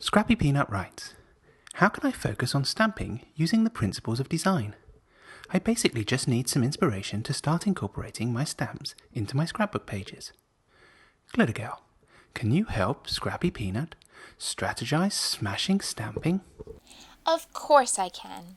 Scrappy Peanut writes, "How can I focus on stamping using the principles of design? I basically just need some inspiration to start incorporating my stamps into my scrapbook pages. Glitter Girl, can you help Scrappy Peanut strategize smashing stamping?" Of course I can.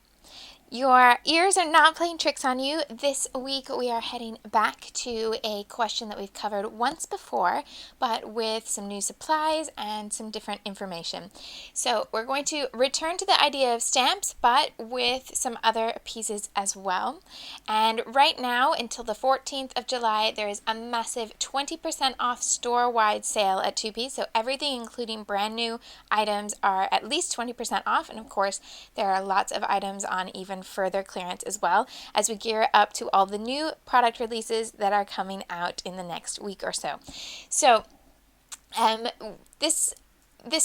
Your ears are not playing tricks on you. This week we are heading back to a question that we've covered once before, but with some new supplies and some different information. So we're going to return to the idea of stamps, but with some other pieces as well. And right now, until the 14th of July, there is a massive 20% off store-wide sale at 2P. So everything, including brand new items, are at least 20% off. And of course, there are lots of items on even further clearance as well as we gear up to all the new product releases that are coming out in the next week or so. So this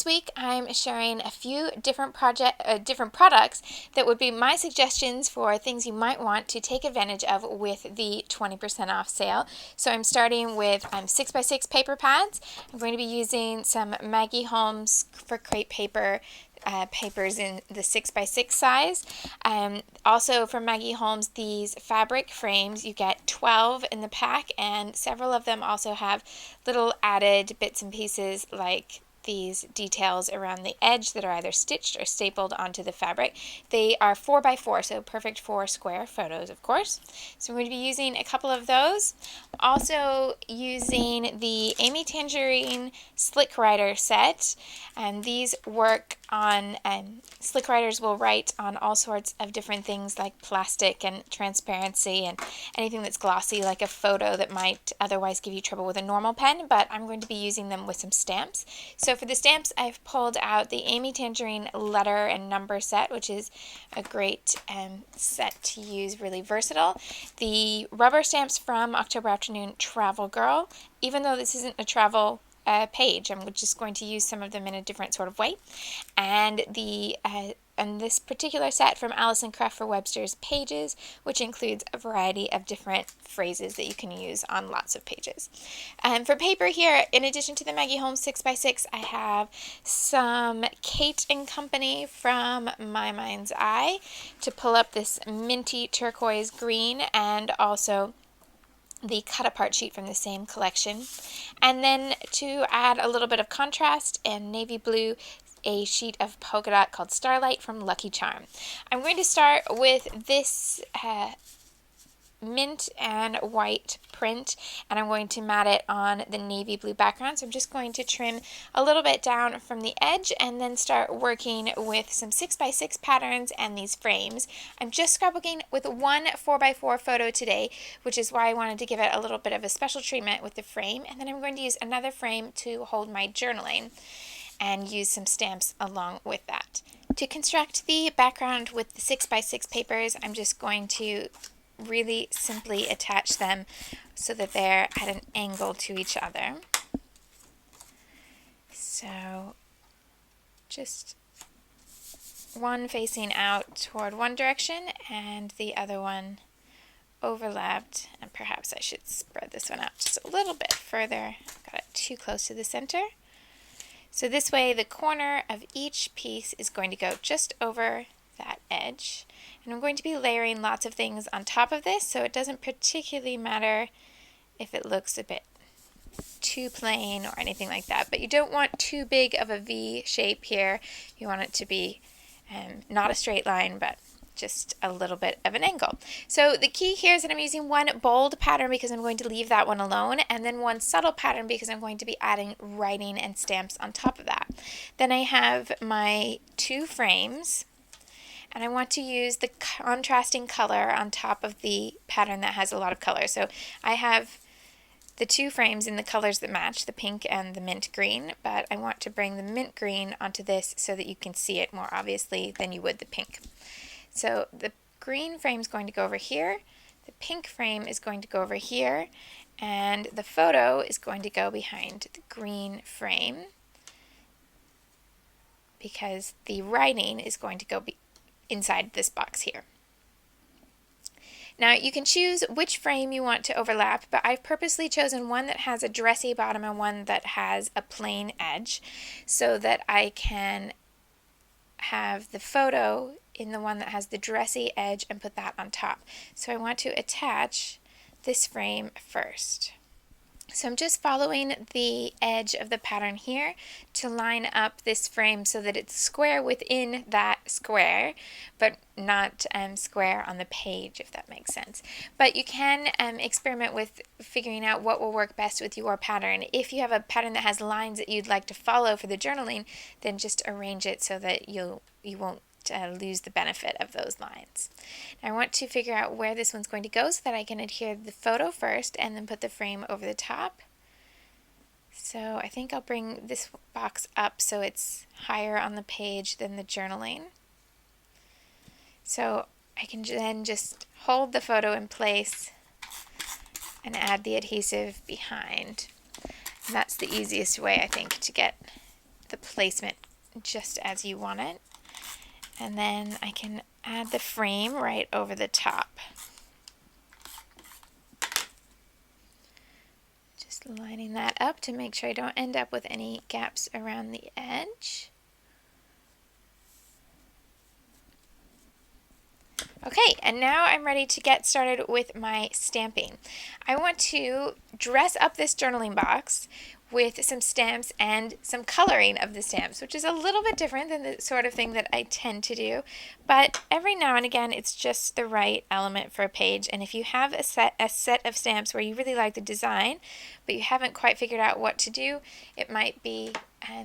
week I'm sharing a few different products that would be my suggestions for things you might want to take advantage of with the 20% off sale. So I'm starting with 6x6 paper pads. I'm going to be using some Maggie Holmes for crepe paper papers in the 6x6 size. Also from Maggie Holmes, these fabric frames, you get 12 in the pack, and several of them also have little added bits and pieces like these details around the edge that are either stitched or stapled onto the fabric. They are 4x4, so perfect for square photos, of course. So I'm going to be using a couple of those. Also using the Amy Tangerine Slick Writer set, and these work on, Slick Writers will write on all sorts of different things like plastic and transparency and anything that's glossy like a photo that might otherwise give you trouble with a normal pen, but I'm going to be using them with some stamps. So for the stamps, I've pulled out the Amy Tangerine letter and number set, which is a great set to use, really versatile. The rubber stamps from October Afternoon Travel Girl. Even though this isn't a travel page, I'm just going to use some of them in a different sort of way. And this particular set from Alison Cruft for Webster's Pages, which includes a variety of different phrases that you can use on lots of pages. For paper here, in addition to the Maggie Holmes 6x6, I have some Kate & Company from My Mind's Eye to pull up this minty turquoise green, and also the cut apart sheet from the same collection. And then to add a little bit of contrast and navy blue, a sheet of polka dot called Starlight from Lucky Charm. I'm going to start with this mint and white print, and I'm going to mat it on the navy blue background. So I'm just going to trim a little bit down from the edge and then start working with some 6x6 patterns and these frames. I'm just scrapbooking with one 4x4 photo today, which is why I wanted to give it a little bit of a special treatment with the frame. And then I'm going to use another frame to hold my journaling and use some stamps along with that. To construct the background with the 6x6 papers, I'm just going to really simply attach them so that they're at an angle to each other. So just one facing out toward one direction and the other one overlapped, and perhaps I should spread this one out just a little bit further. Got it too close to the center. So this way the corner of each piece is going to go just over that edge. And I'm going to be layering lots of things on top of this, so it doesn't particularly matter if it looks a bit too plain or anything like that. But you don't want too big of a V shape here. You want it to be not a straight line, but just a little bit of an angle. So the key here is that I'm using one bold pattern because I'm going to leave that one alone, and then one subtle pattern because I'm going to be adding writing and stamps on top of that. Then I have my two frames, and I want to use the contrasting color on top of the pattern that has a lot of color. So I have the two frames in the colors that match, the pink and the mint green, but I want to bring the mint green onto this so that you can see it more obviously than you would the pink. So the green frame is going to go over here, the pink frame is going to go over here, and the photo is going to go behind the green frame because the writing is going to go inside this box here. Now you can choose which frame you want to overlap, but I've purposely chosen one that has a dressy bottom and one that has a plain edge so that I can have the photo in the one that has the dressy edge and put that on top. So I want to attach this frame first. So I'm just following the edge of the pattern here to line up this frame so that it's square within that square, but not square on the page, if that makes sense. But you can experiment with figuring out what will work best with your pattern. If you have a pattern that has lines that you'd like to follow for the journaling, then just arrange it so that you won't lose the benefit of those lines. Now I want to figure out where this one's going to go so that I can adhere the photo first and then put the frame over the top. So I think I'll bring this box up so it's higher on the page than the journaling. So I can then just hold the photo in place and add the adhesive behind. And that's the easiest way, I think, to get the placement just as you want it. And then I can add the frame right over the top. Just lining that up to make sure I don't end up with any gaps around the edge. Okay, and now I'm ready to get started with my stamping. I want to dress up this journaling box with some stamps and some coloring of the stamps, which is a little bit different than the sort of thing that I tend to do, but every now and again it's just the right element for a page. And if you have a set of stamps where you really like the design but you haven't quite figured out what to do, it might be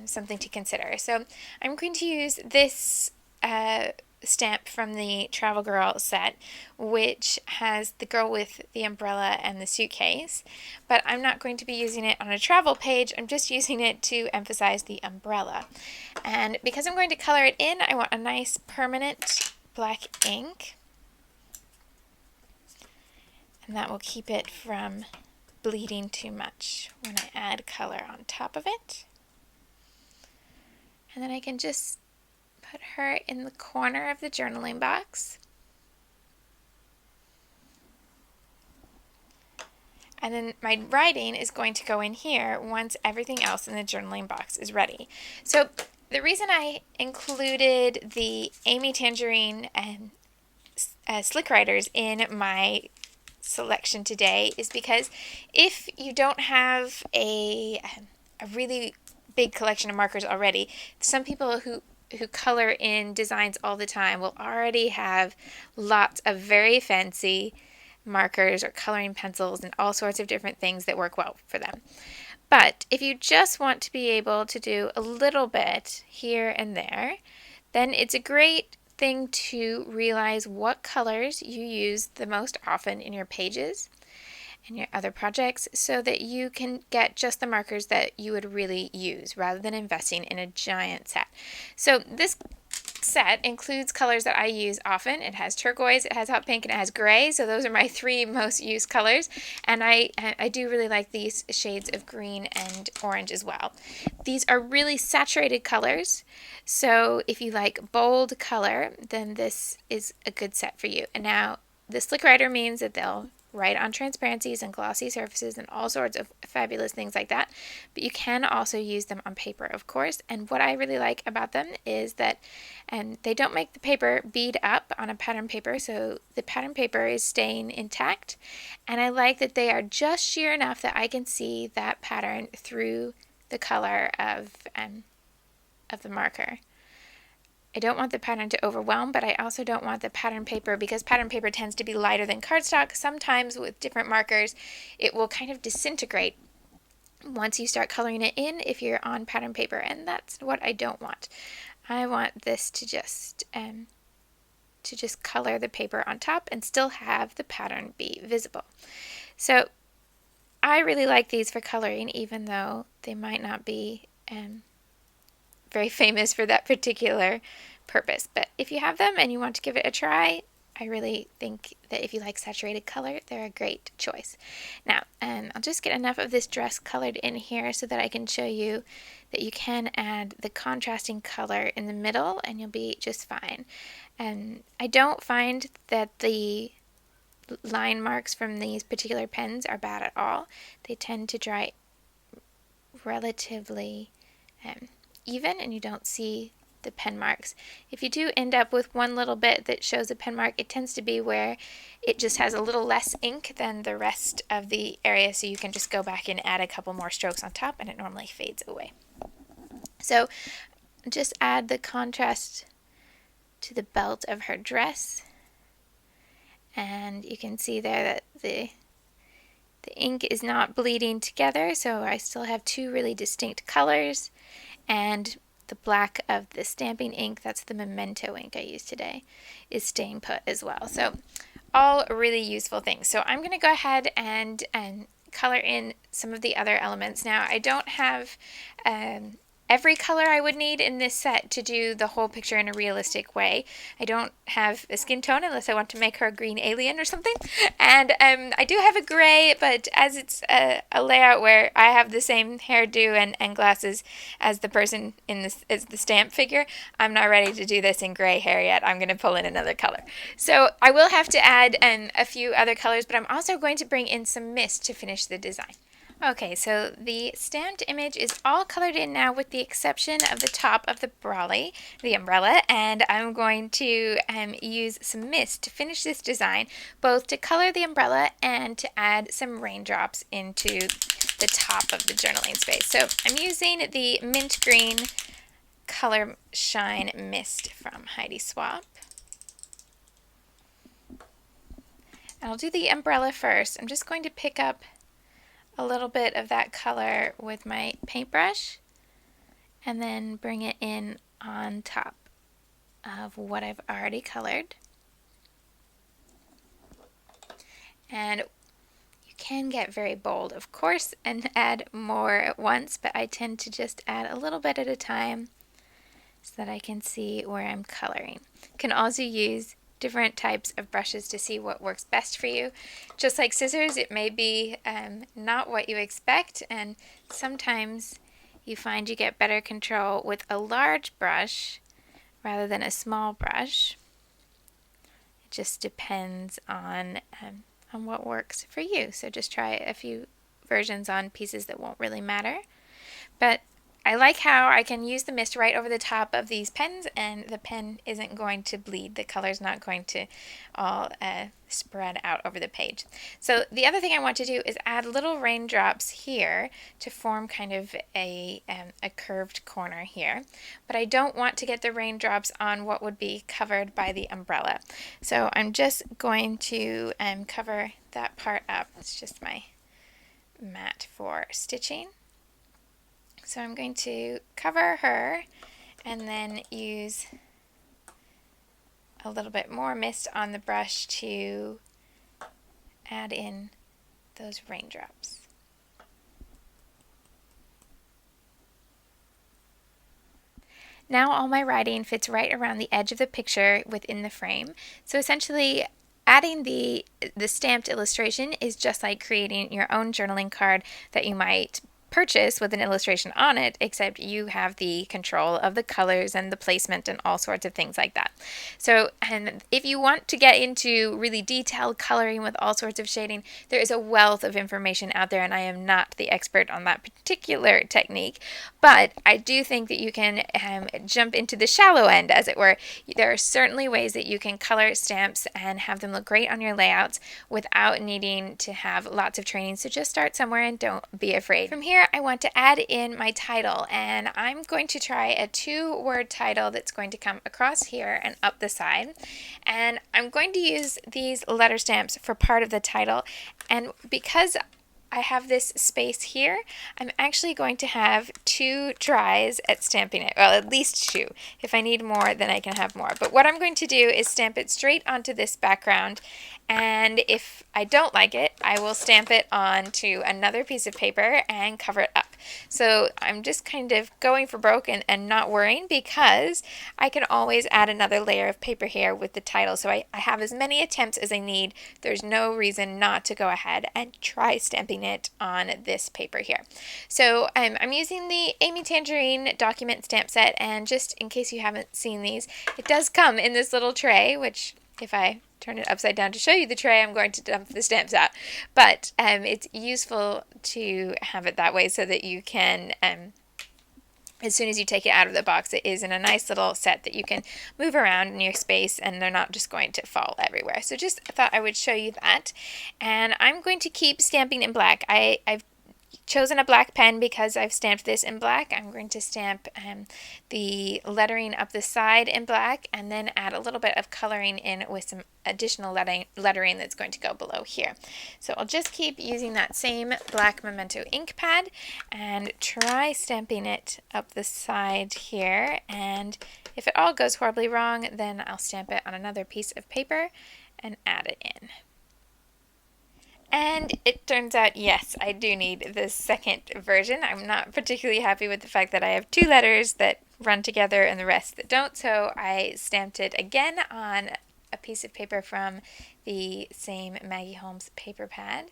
something to consider. So I'm going to use this stamp from the Travel Girl set, which has the girl with the umbrella and the suitcase, but I'm not going to be using it on a travel page. I'm just using it to emphasize the umbrella. And because I'm going to color it in, I want a nice permanent black ink, and that will keep it from bleeding too much when I add color on top of it. And then I can just put her in the corner of the journaling box. And then my writing is going to go in here once everything else in the journaling box is ready. So the reason I included the Amy Tangerine and Slick Writers in my selection today is because if you don't have a really big collection of markers already, some people who color in designs all the time will already have lots of very fancy markers or coloring pencils and all sorts of different things that work well for them. But if you just want to be able to do a little bit here and there, then it's a great thing to realize what colors you use the most often in your pages and your other projects so that you can get just the markers that you would really use rather than investing in a giant set. So this set includes colors that I use often. It has turquoise, it has hot pink, and it has gray. So those are my three most used colors. And I do really like these shades of green and orange as well. These are really saturated colors. So if you like bold color, then this is a good set for you. And now the Slick Writer means that they'll write on transparencies and glossy surfaces and all sorts of fabulous things like that. But you can also use them on paper, of course. And what I really like about them is that they don't make the paper bead up on a pattern paper, so the pattern paper is staying intact. And I like that they are just sheer enough that I can see that pattern through the color of the marker. I don't want the pattern to overwhelm, but I also don't want the pattern paper, because pattern paper tends to be lighter than cardstock. Sometimes with different markers, it will kind of disintegrate once you start coloring it in if you're on pattern paper, and that's what I don't want. I want this to just color the paper on top and still have the pattern be visible. So I really like these for coloring, even though they might not be very famous for that particular purpose. But if you have them and you want to give it a try, I really think that if you like saturated color, they're a great choice. Now, I'll just get enough of this dress colored in here so that I can show you that you can add the contrasting color in the middle and you'll be just fine. And I don't find that the line marks from these particular pens are bad at all. They tend to dry relatively even, and you don't see the pen marks. If you do end up with one little bit that shows a pen mark, it tends to be where it just has a little less ink than the rest of the area, so you can just go back and add a couple more strokes on top and it normally fades away. So just add the contrast to the belt of her dress, and you can see there that the ink is not bleeding together, so I still have two really distinct colors, and the black of the stamping ink, that's the Memento ink I used today, is staying put as well. So all really useful things. So I'm going to go ahead and color in some of the other elements. Now I don't have every color I would need in this set to do the whole picture in a realistic way. I don't have a skin tone unless I want to make her a green alien or something. And I do have a gray, but as it's a layout where I have the same hairdo and glasses as the person in this, as the stamp figure, I'm not ready to do this in gray hair yet. I'm going to pull in another color. So I will have to add a few other colors, but I'm also going to bring in some mist to finish the design. Okay, so the stamped image is all colored in now with the exception of the top of the brolly, the umbrella, and I'm going to use some mist to finish this design, both to color the umbrella and to add some raindrops into the top of the journaling space. So I'm using the mint green Color Shine Mist from Heidi Swapp. I'll do the umbrella first. I'm just going to pick up a little bit of that color with my paintbrush and then bring it in on top of what I've already colored. And you can get very bold, of course, and add more at once, but I tend to just add a little bit at a time so that I can see where I'm coloring. You can also use different types of brushes to see what works best for you. Just like scissors, it may be not what you expect, and sometimes you find you get better control with a large brush rather than a small brush. It just depends on what works for you. So just try a few versions on pieces that won't really matter. But I like how I can use the mist right over the top of these pens and the pen isn't going to bleed. The color's not going to all spread out over the page. So the other thing I want to do is add little raindrops here to form kind of a curved corner here. But I don't want to get the raindrops on what would be covered by the umbrella. So I'm just going to cover that part up. It's just my mat for stitching. So I'm going to cover her and then use a little bit more mist on the brush to add in those raindrops. Now all my writing fits right around the edge of the picture within the frame. So essentially adding the stamped illustration is just like creating your own journaling card that you might purchase with an illustration on it, except you have the control of the colors and the placement and all sorts of things like that. So, and if you want to get into really detailed coloring with all sorts of shading, there is a wealth of information out there, and I am not the expert on that particular technique, but I do think that you can jump into the shallow end, as it were. There are certainly ways that you can color stamps and have them look great on your layouts without needing to have lots of training, so just start somewhere and don't be afraid. From here, I want to add in my title, and I'm going to try a 2-word title that's going to come across here and up the side, and I'm going to use these letter stamps for part of the title, and because I have this space here, I'm actually going to have 2 tries at stamping it. Well, at least 2. If I need more, then I can have more. But what I'm going to do is stamp it straight onto this background, and if I don't like it, I will stamp it onto another piece of paper and cover it up. So I'm just kind of going for broke and not worrying, because I can always add another layer of paper here with the title. So I have as many attempts as I need. There's no reason not to go ahead and try stamping it on this paper here. So I'm using the Amy Tangerine document stamp set, and just in case you haven't seen these, it does come in this little tray, which if I turn it upside down to show you the tray, I'm going to dump the stamps out. But it's useful to have it that way so that you can, as soon as you take it out of the box, it is in a nice little set that you can move around in your space and they're not just going to fall everywhere. So just thought I would show you that. And I'm going to keep stamping in black. I've chosen a black pen because I've stamped this in black. I'm going to stamp the lettering up the side in black and then add a little bit of coloring in with some additional lettering that's going to go below here. So I'll just keep using that same black Memento ink pad and try stamping it up the side here, and if it all goes horribly wrong, then I'll stamp it on another piece of paper and add it in. And it turns out, yes, I do need the second version. I'm not particularly happy with the fact that I have two letters that run together and the rest that don't, so I stamped it again on a piece of paper from the same Maggie Holmes paper pad,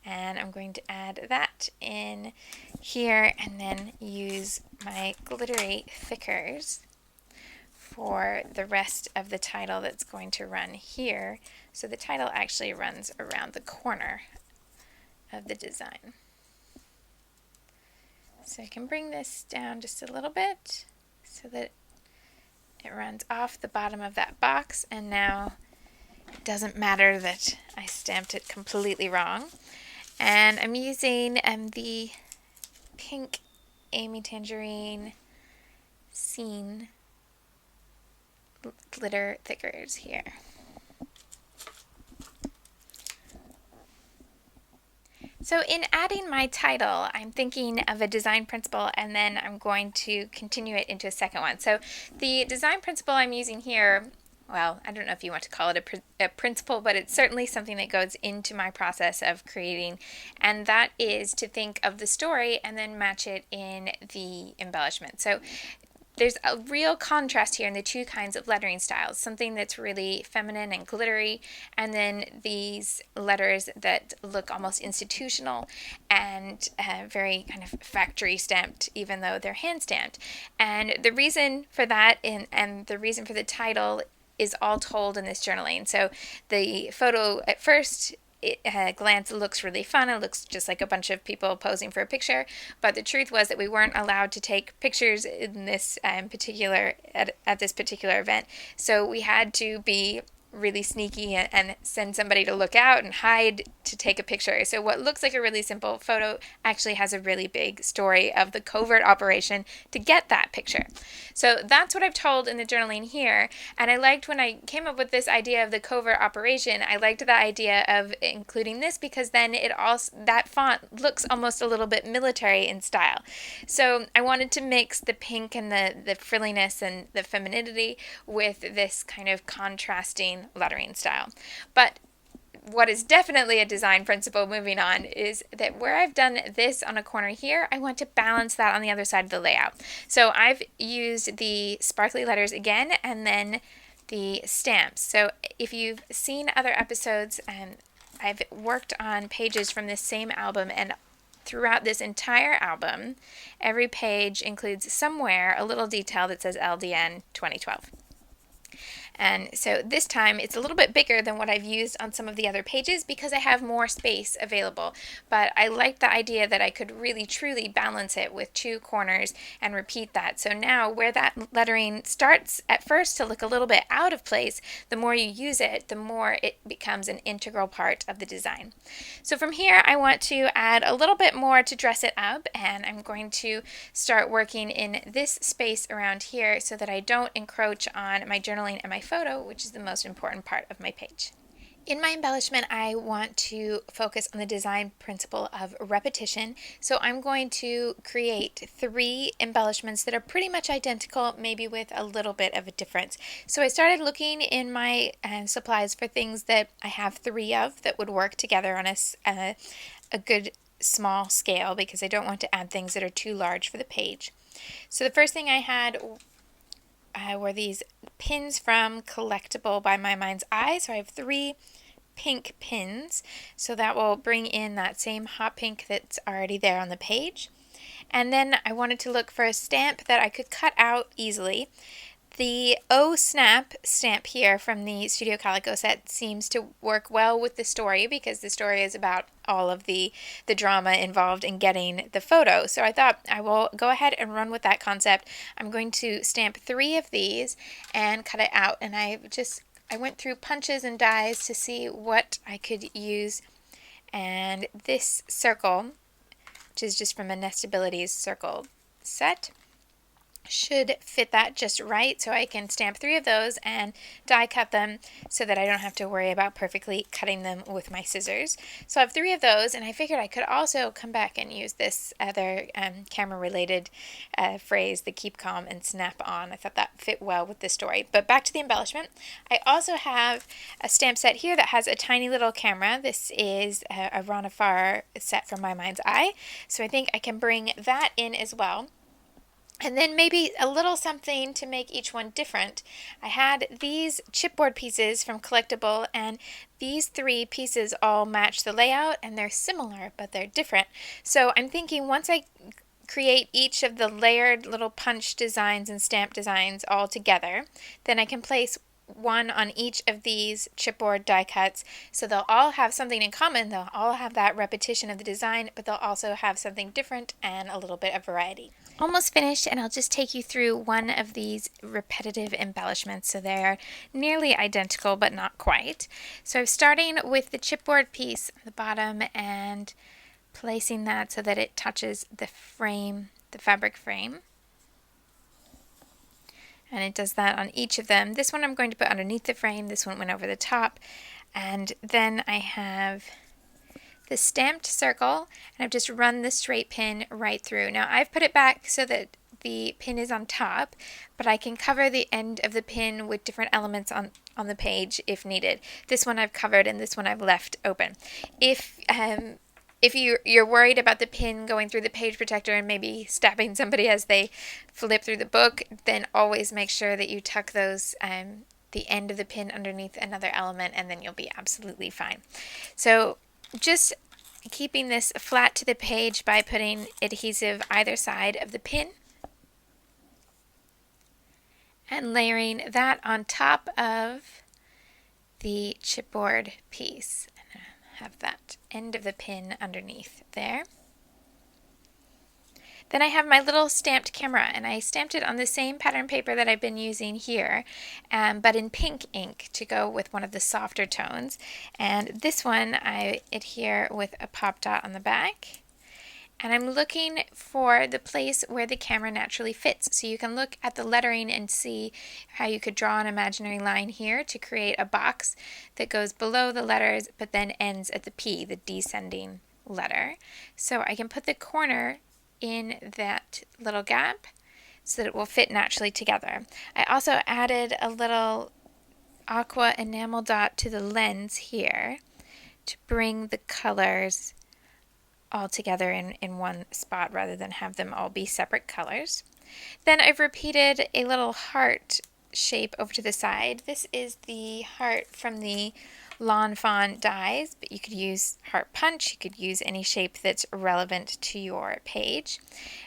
and I'm going to add that in here and then use my glittery thickers for the rest of the title that's going to run here. So the title actually runs around the corner of the design. So I can bring this down just a little bit so that it runs off the bottom of that box, and now it doesn't matter that I stamped it completely wrong. And I'm using the pink Amy Tangerine Scene glitter thickers here. So in adding my title, I'm thinking of a design principle, and then I'm going to continue it into a second one. So the design principle I'm using here, well, I don't know if you want to call it a principle, but it's certainly something that goes into my process of creating, and that is to think of the story and then match it in the embellishment. So there's a real contrast here in the two kinds of lettering styles, something that's really feminine and glittery, and then these letters that look almost institutional and very kind of factory stamped, even though they're hand stamped. And the reason for that and the reason for the title is all told in this journaling. So the photo at first glance, it looks really fun. It looks just like a bunch of people posing for a picture. But the truth was that we weren't allowed to take pictures in this at this particular event. So we had to be really sneaky and send somebody to look out and hide to take a picture. So what looks like a really simple photo actually has a really big story of the covert operation to get that picture. So that's what I've told in the journaling here. And I liked when I came up with this idea of the covert operation, I liked the idea of including this because then it also, that font looks almost a little bit military in style. So I wanted to mix the pink and the frilliness and the femininity with this kind of contrasting lettering style. But what is definitely a design principle, moving on, is that where I've done this on a corner here, I want to balance that on the other side of the layout. So I've used the sparkly letters again and then the stamps. So if you've seen other episodes, I've worked on pages from this same album, and throughout this entire album, every page includes somewhere a little detail that says LDN 2012. And so this time it's a little bit bigger than what I've used on some of the other pages because I have more space available. But I like the idea that I could really truly balance it with two corners and repeat that. So now where that lettering starts at first to look a little bit out of place, the more you use it, the more it becomes an integral part of the design. So from here I want to add a little bit more to dress it up, and I'm going to start working in this space around here so that I don't encroach on my journaling and my photo, which is the most important part of my page. In my embellishment, I want to focus on the design principle of repetition. So I'm going to create 3 embellishments that are pretty much identical, maybe with a little bit of a difference. So I started looking in my supplies for things that I have 3 of that would work together on a good small scale, because I don't want to add things that are too large for the page. So the first thing I had were these pins from Collectible by My Mind's Eye. So I have 3 pink pins, so that will bring in that same hot pink that's already there on the page. And then I wanted to look for a stamp that I could cut out easily. The O Snap stamp here from the Studio Calico set seems to work well with the story because the story is about all of the drama involved in getting the photo. So I thought I will go ahead and run with that concept. I'm going to stamp 3 of these and cut it out. And I went through punches and dies to see what I could use. And this circle, which is just from a Nestabilities circle set, should fit that just right, so I can stamp 3 of those and die cut them so that I don't have to worry about perfectly cutting them with my scissors. So I have 3 of those, and I figured I could also come back and use this other camera related phrase, the keep calm and snap on. I thought that fit well with the story. But back to the embellishment. I also have a stamp set here that has a tiny little camera. This is a Rana Farr set from My Mind's Eye, so I think I can bring that in as well. And then maybe a little something to make each one different. I had these chipboard pieces from Collectible, and these 3 pieces all match the layout, and they're similar, but they're different. So I'm thinking once I create each of the layered little punch designs and stamp designs all together, then I can place one on each of these chipboard die cuts, so they'll all have something in common. They'll all have that repetition of the design, but they'll also have something different and a little bit of variety. Almost finished, and I'll just take you through one of these repetitive embellishments. So they're nearly identical, but not quite. So I'm starting with the chipboard piece at the bottom and placing that so that it touches the frame, the fabric frame. And it does that on each of them. This one I'm going to put underneath the frame. This one went over the top. And then I have the stamped circle, and I've just run the straight pin right through. Now I've put it back so that the pin is on top, but I can cover the end of the pin with different elements on the page if needed. This one I've covered, and this one I've left open. If you're worried about the pin going through the page protector and maybe stabbing somebody as they flip through the book, then always make sure that you tuck those the end of the pin underneath another element, and then you'll be absolutely fine. So just keeping this flat to the page by putting adhesive either side of the pin and layering that on top of the chipboard piece. Have that end of the pin underneath there. Then I have my little stamped camera, and I stamped it on the same pattern paper that I've been using here, but in pink ink to go with one of the softer tones. And this one I adhere with a pop dot on the back. And I'm looking for the place where the camera naturally fits. So you can look at the lettering and see how you could draw an imaginary line here to create a box that goes below the letters but then ends at the P, the descending letter. So I can put the corner in that little gap so that it will fit naturally together. I also added a little aqua enamel dot to the lens here to bring the colors all together in one spot rather than have them all be separate colors. Then I've repeated a little heart shape over to the side. This is the heart from the Lawn Fawn dies, but you could use heart punch, you could use any shape that's relevant to your page.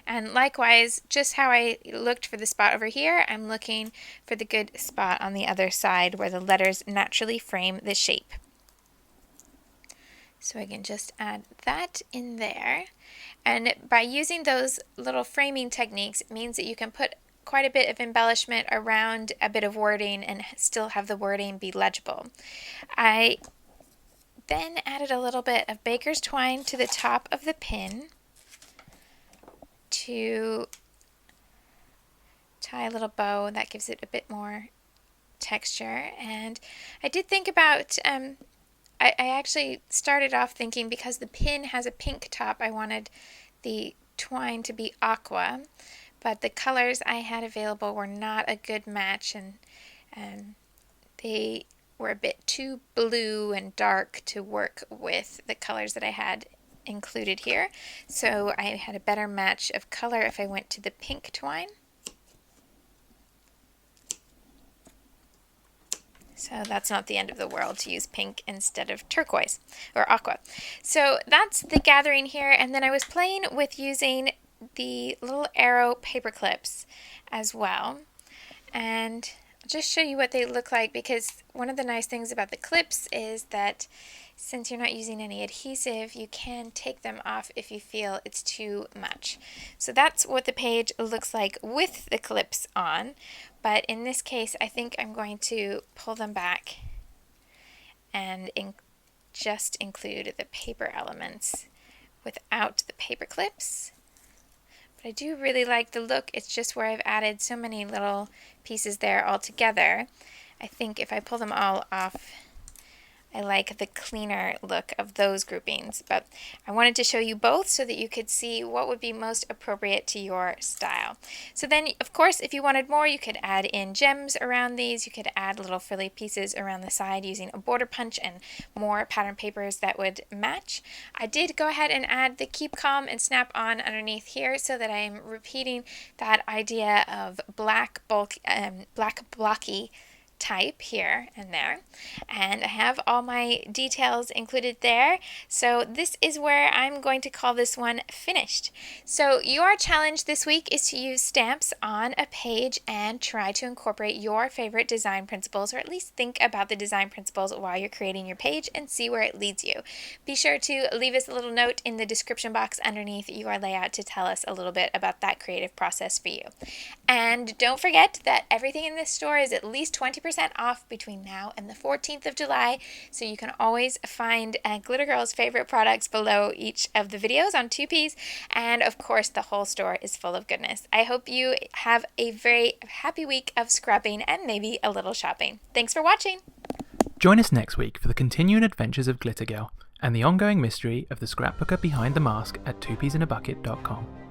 And likewise, just how I looked for the spot over here, I'm looking for the good spot on the other side where the letters naturally frame the shape. So I can just add that in there. And by using those little framing techniques, it means that you can put quite a bit of embellishment around a bit of wording and still have the wording be legible. I then added a little bit of baker's twine to the top of the pin to tie a little bow. That gives it a bit more texture. And I did think about I actually started off thinking because the pin has a pink top, I wanted the twine to be aqua, but the colors I had available were not a good match, and they were a bit too blue and dark to work with the colors that I had included here. So I had a better match of color if I went to the pink twine. So that's not the end of the world to use pink instead of turquoise or aqua. So that's the gathering here. And then I was playing with using the little arrow paper clips as well. And I'll just show you what they look like, because one of the nice things about the clips is that since you're not using any adhesive, you can take them off if you feel it's too much. So that's what the page looks like with the clips on, but in this case I think I'm going to pull them back and just include the paper elements without the paper clips. But I do really like the look. It's just where I've added so many little pieces there all together. I think if I pull them all off, I like the cleaner look of those groupings, but I wanted to show you both so that you could see what would be most appropriate to your style. So then, of course, if you wanted more, you could add in gems around these. You could add little frilly pieces around the side using a border punch and more pattern papers that would match. I did go ahead and add the Keep Calm and Snap On underneath here so that I'm repeating that idea of black blocky type here and there, and I have all my details included there. So this is where I'm going to call this one finished. So your challenge this week is to use stamps on a page and try to incorporate your favorite design principles, or at least think about the design principles while you're creating your page and see where it leads you. Be sure to leave us a little note in the description box underneath your layout to tell us a little bit about that creative process for you. And don't forget that everything in this store is at least 20% off between now and the 14th of July, so you can always find Glitter Girl's favorite products below each of the videos on 2Ps, and of course the whole store is full of goodness. I hope you have a very happy week of scrapping and maybe a little shopping. Thanks for watching! Join us next week for the continuing adventures of Glitter Girl and the ongoing mystery of the scrapbooker behind the mask at 2psinabucket.com.